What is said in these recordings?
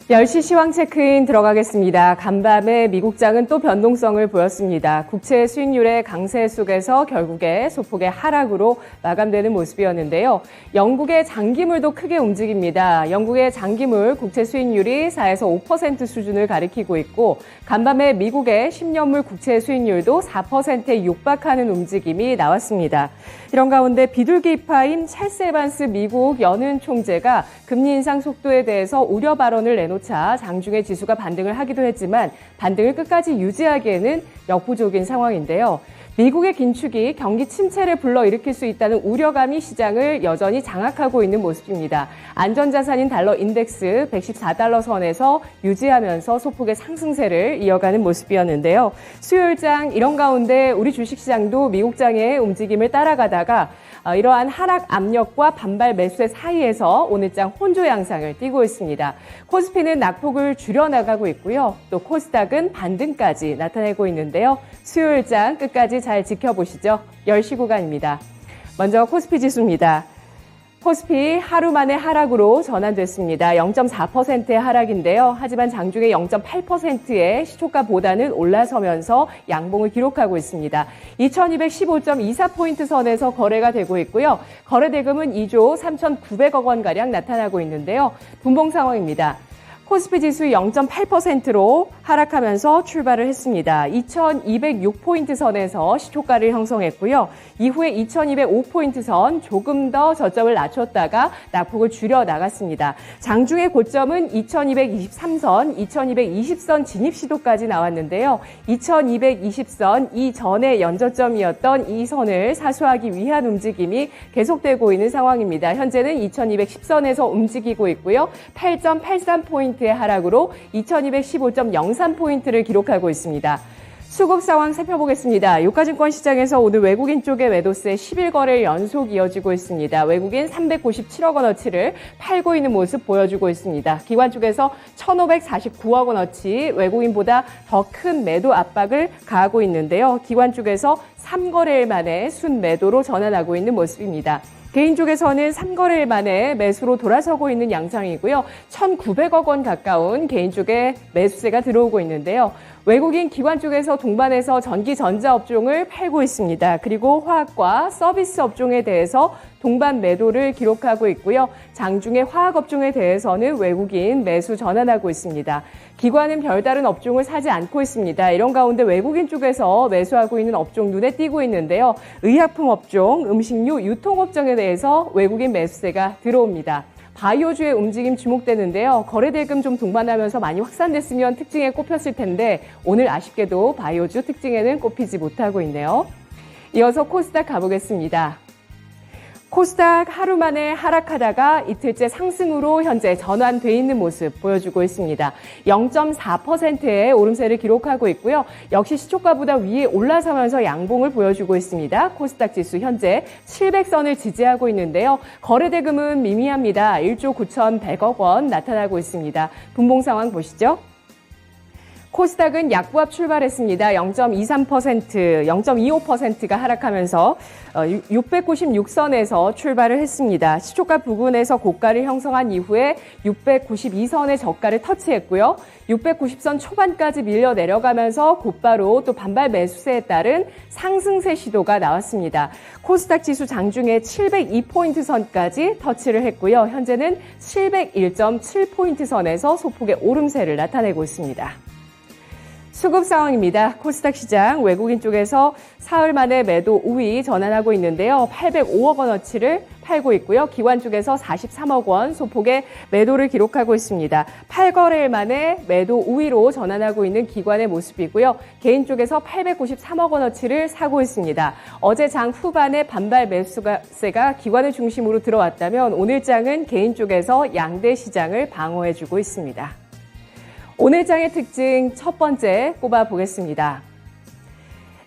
10시 시황 체크인 들어가겠습니다. 간밤에 미국장은 또 변동성을 보였습니다. 국채 수익률의 강세 속에서 결국에 소폭의 하락으로 마감되는 모습이었는데요. 영국의 장기물도 크게 움직입니다. 영국의 장기물 국채 수익률이 4에서 5% 수준을 가리키고 있고 간밤에 미국의 10년물 국채 수익률도 4%에 육박하는 움직임이 나왔습니다. 이런 가운데 비둘기파인 찰스 에반스 미국 연은 총재가 금리 인상 속도에 대해서 우려 발언을 내놓자 장중에 지수가 반등을 하기도 했지만 반등을 끝까지 유지하기에는 역부족인 상황인데요. 미국의 긴축이 경기 침체를 불러일으킬 수 있다는 우려감이 시장을 여전히 장악하고 있는 모습입니다. 안전자산인 달러 인덱스 114달러 선에서 유지하면서 소폭의 상승세를 이어가는 모습이었는데요. 수요일장 이런 가운데 우리 주식시장도 미국장의 움직임을 따라가다가 이러한 하락 압력과 반발 매수의 사이에서 오늘장 혼조 양상을 띠고 있습니다. 코스피는 낙폭을 줄여나가고 있고요. 또 코스닥은 반등까지 나타내고 있는데요. 수요일장 끝까지 잘 지켜보시죠. 10시 구간입니다. 먼저 코스피 지수입니다. 코스피 하루 만에 하락으로 전환됐습니다. 0.4%의 하락인데요. 하지만 장중에 0.8%의 시초가보다는 올라서면서 양봉을 기록하고 있습니다. 2215.24포인트 선에서 거래가 되고 있고요. 거래 대금은 2조 3,900억 원가량 나타나고 있는데요. 분봉 상황입니다. 코스피 지수 0.8%로 하락하면서 출발을 했습니다. 2206포인트 선에서 시초가를 형성했고요. 이후에 2205포인트 선 조금 더 저점을 낮췄다가 낙폭을 줄여 나갔습니다. 장중의 고점은 2223선, 2220선 진입 시도까지 나왔는데요. 2220선 이전의 연저점이었던 이 선을 사수하기 위한 움직임이 계속되고 있는 상황입니다. 현재는 2210선에서 움직이고 있고요. 8.83포인트 의 하락으로 2215.03포인트를 기록하고 있습니다. 수급 상황 살펴보겠습니다. 유가증권 시장에서 오늘 외국인 쪽의 매도세 10일 연속 이어지고 있습니다. 외국인 397억 원어치를 팔고 있는 모습 보여주고 있습니다. 기관 쪽에서 1,549억 원어치 외국인보다 더 큰 매도 압박을 가하고 있는데요. 기관 쪽에서 3거래일 만에 순매도로 전환하고 있는 모습입니다. 개인 쪽에서는 3거래일 만에 매수로 돌아서고 있는 양상이고요. 1,900억 원 가까운 개인 쪽에 매수세가 들어오고 있는데요. 외국인 기관 쪽에서 동반해서 전기 전자 업종을 팔고 있습니다. 그리고 화학과 서비스 업종에 대해서 동반 매도를 기록하고 있고요. 장중에 화학 업종에 대해서는 외국인 매수 전환하고 있습니다. 기관은 별다른 업종을 사지 않고 있습니다. 이런 가운데 외국인 쪽에서 매수하고 있는 업종 눈에 띄고 있는데요. 의약품 업종, 음식료, 유통업종에 대해서 외국인 매수세가 들어옵니다. 바이오주의 움직임 주목되는데요. 거래 대금 좀 동반하면서 많이 확산됐으면 특징에 꼽혔을 텐데 오늘 아쉽게도 바이오주 특징에는 꼽히지 못하고 있네요. 이어서 코스닥 가보겠습니다. 코스닥 하루 만에 하락하다가 이틀째 상승으로 현재 전환돼 있는 모습 보여주고 있습니다. 0.4%의 오름세를 기록하고 있고요. 역시 시초가보다 위에 올라서면서 양봉을 보여주고 있습니다. 코스닥 지수 현재 700선을 지지하고 있는데요. 거래 대금은 미미합니다. 1조 9,100억 원 나타나고 있습니다. 분봉 상황 보시죠. 코스닥은 약보합 출발했습니다. 0.23%, 0.25%가 하락하면서 696선에서 출발을 했습니다. 시초가 부근에서 고가를 형성한 이후에 692선의 저가를 터치했고요. 690선 초반까지 밀려 내려가면서 곧바로 또 반발 매수세에 따른 상승세 시도가 나왔습니다. 코스닥 지수 장중에 702포인트 선까지 터치를 했고요. 현재는 701.7포인트 선에서 소폭의 오름세를 나타내고 있습니다. 수급 상황입니다. 코스닥 시장 외국인 쪽에서 사흘 만에 매도 우위 전환하고 있는데요. 805억 원어치를 팔고 있고요. 기관 쪽에서 43억 원 소폭의 매도를 기록하고 있습니다. 8거래일 만에 매도 우위로 전환하고 있는 기관의 모습이고요. 개인 쪽에서 893억 원어치를 사고 있습니다. 어제 장 후반에 반발 매수세가 기관을 중심으로 들어왔다면 오늘 장은 개인 쪽에서 양대 시장을 방어해주고 있습니다. 오늘 장의 특징 첫 번째 꼽아보겠습니다.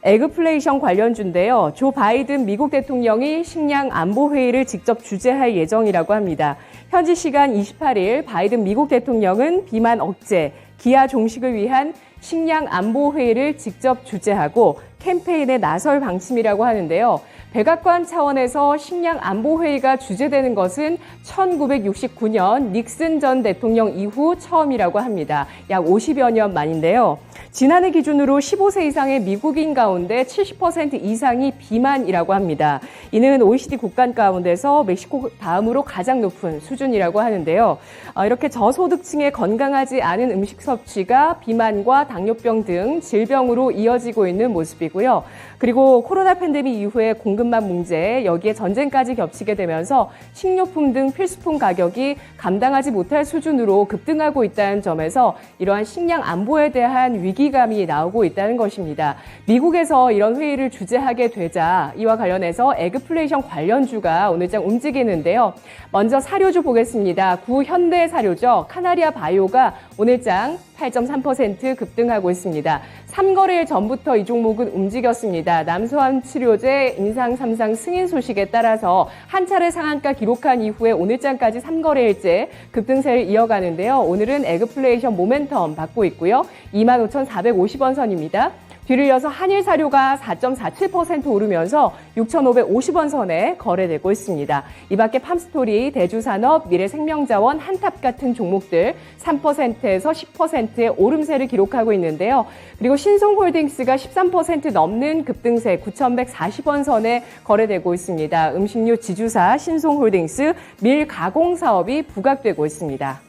에그플레이션 관련주인데요. 조 바이든 미국 대통령이 식량 안보 회의를 직접 주재할 예정이라고 합니다. 현지 시간 28일 바이든 미국 대통령은 비만 억제, 기아 종식을 위한 식량 안보 회의를 직접 주재하고 캠페인에 나설 방침이라고 하는데요. 백악관 차원에서 식량 안보 회의가 주재되는 것은 1969년 닉슨 전 대통령 이후 처음이라고 합니다. 약 50여 년 만인데요. 지난해 기준으로 15세 이상의 미국인 가운데 70% 이상이 비만이라고 합니다. 이는 OECD 국가 가운데서 멕시코 다음으로 가장 높은 수준이라고 하는데요. 이렇게 저소득층의 건강하지 않은 음식 섭취가 비만과 당뇨병 등 질병으로 이어지고 있는 모습이고요. 그리고 코로나 팬데믹 이후에 공급망 문제, 여기에 전쟁까지 겹치게 되면서 식료품 등 필수품 가격이 감당하지 못할 수준으로 급등하고 있다는 점에서 이러한 식량 안보에 대한 위기감이 나오고 있다는 것입니다. 미국에서 이런 회의를 주재하게 되자 이와 관련해서 에그플레이션 관련주가 오늘장 움직이는데요. 먼저 사료주 보겠습니다. 구현대사료죠. 카나리아 바이오가 오늘장 8.3% 급등하고 있습니다. 3거래일 전부터 이 종목은 움직였습니다. 남소암 치료제 인상 3상 승인 소식에 따라서 한 차례 상한가 기록한 이후에 오늘장까지 3거래일째 급등세를 이어가는데요. 오늘은 에그플레이션 모멘텀 받고 있고요. 25,450원 선입니다. 뒤를 이어서 한일사료가 4.47% 오르면서 6,550원 선에 거래되고 있습니다. 이 밖에 팜스토리, 대주산업, 미래생명자원, 한탑 같은 종목들 3%에서 10%의 오름세를 기록하고 있는데요. 그리고 신송홀딩스가 13% 넘는 급등세 9,140원 선에 거래되고 있습니다. 음식료 지주사 신송홀딩스 밀 가공 사업이 부각되고 있습니다.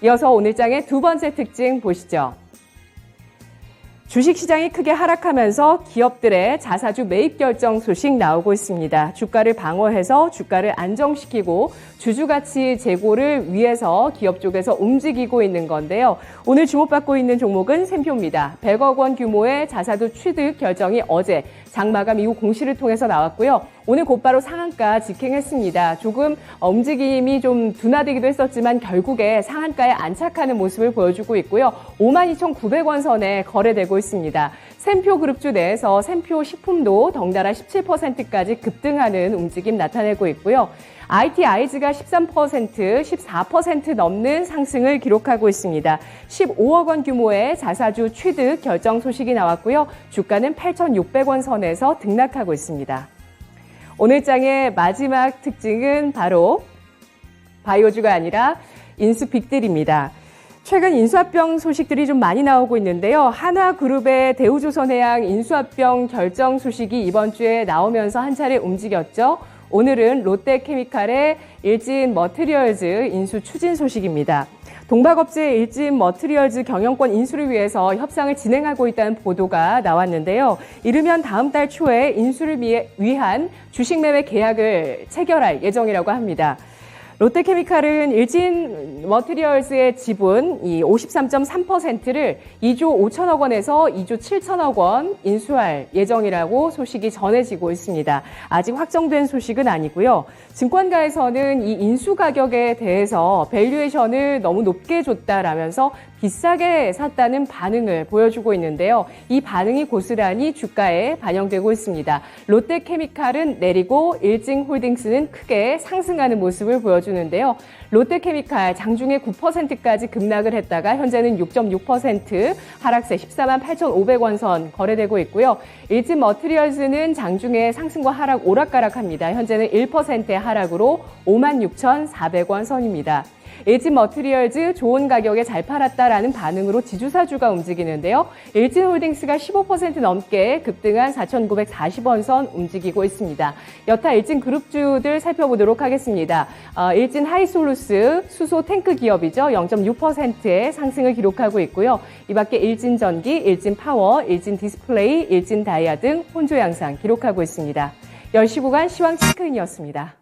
이어서 오늘장의 두 번째 특징 보시죠. 주식시장이 크게 하락하면서 기업들의 자사주 매입 결정 소식 나오고 있습니다. 주가를 방어해서 주가를 안정시키고 주주가치 제고를 위해서 기업 쪽에서 움직이고 있는 건데요. 오늘 주목받고 있는 종목은 샘표입니다. 100억 원 규모의 자사주 취득 결정이 어제 장마감 이후 공시를 통해서 나왔고요. 오늘 곧바로 상한가 직행했습니다. 조금 움직임이 좀 둔화되기도 했었지만 결국에 상한가에 안착하는 모습을 보여주고 있고요. 52,900원 선에 거래되고 있습니다. 샘표 그룹주 내에서 샘표 식품도 덩달아 17%까지 급등하는 움직임 나타내고 있고요. ITI즈가 13%, 14% 넘는 상승을 기록하고 있습니다. 15억 원 규모의 자사주 취득 결정 소식이 나왔고요. 주가는 8,600원 선에서 등락하고 있습니다. 오늘장의 마지막 특징은 바로 바이오주가 아니라 인수빅들입니다. 최근 인수합병 소식들이 좀 많이 나오고 있는데요. 하나그룹의 대우조선해양 인수합병 결정 소식이 이번 주에 나오면서 한 차례 움직였죠. 오늘은 롯데케미칼의 일진머티리얼즈 인수 추진 소식입니다. 동박업체 일진머티리얼즈 경영권 인수를 위해서 협상을 진행하고 있다는 보도가 나왔는데요. 이르면 다음 달 초에 인수를 위한 주식 매매 계약을 체결할 예정이라고 합니다. 롯데케미칼은 일진머티리얼즈의 지분 53.3%를 2조 5천억 원에서 2조 7천억 원 인수할 예정이라고 소식이 전해지고 있습니다. 아직 확정된 소식은 아니고요. 증권가에서는 이 인수 가격에 대해서 밸류에이션을 너무 높게 줬다라면서 비싸게 샀다는 반응을 보여주고 있는데요. 이 반응이 고스란히 주가에 반영되고 있습니다. 롯데케미칼은 내리고 일진홀딩스는 크게 상승하는 모습을 보여주는데요. 롯데케미칼 장중에 9%까지 급락을 했다가 현재는 6.6% 하락세 14만 8,500원 선 거래되고 있고요. 일진머티리얼즈는 장중에 상승과 하락 오락가락합니다. 현재는 1%의 하락으로 56,400원 선입니다. 일진머티리얼즈 좋은 가격에 잘 팔았다라는 반응으로 지주사주가 움직이는데요. 일진홀딩스가 15% 넘게 급등한 4,940원 선 움직이고 있습니다. 여타 일진그룹주들 살펴보도록 하겠습니다. 일진하이솔루스 수소 탱크 기업이죠. 0.6%의 상승을 기록하고 있고요. 이 밖에 일진전기, 일진파워, 일진디스플레이, 일진다이아 등 혼조 양상 기록하고 있습니다. 10시 구간 시황 체크인이었습니다.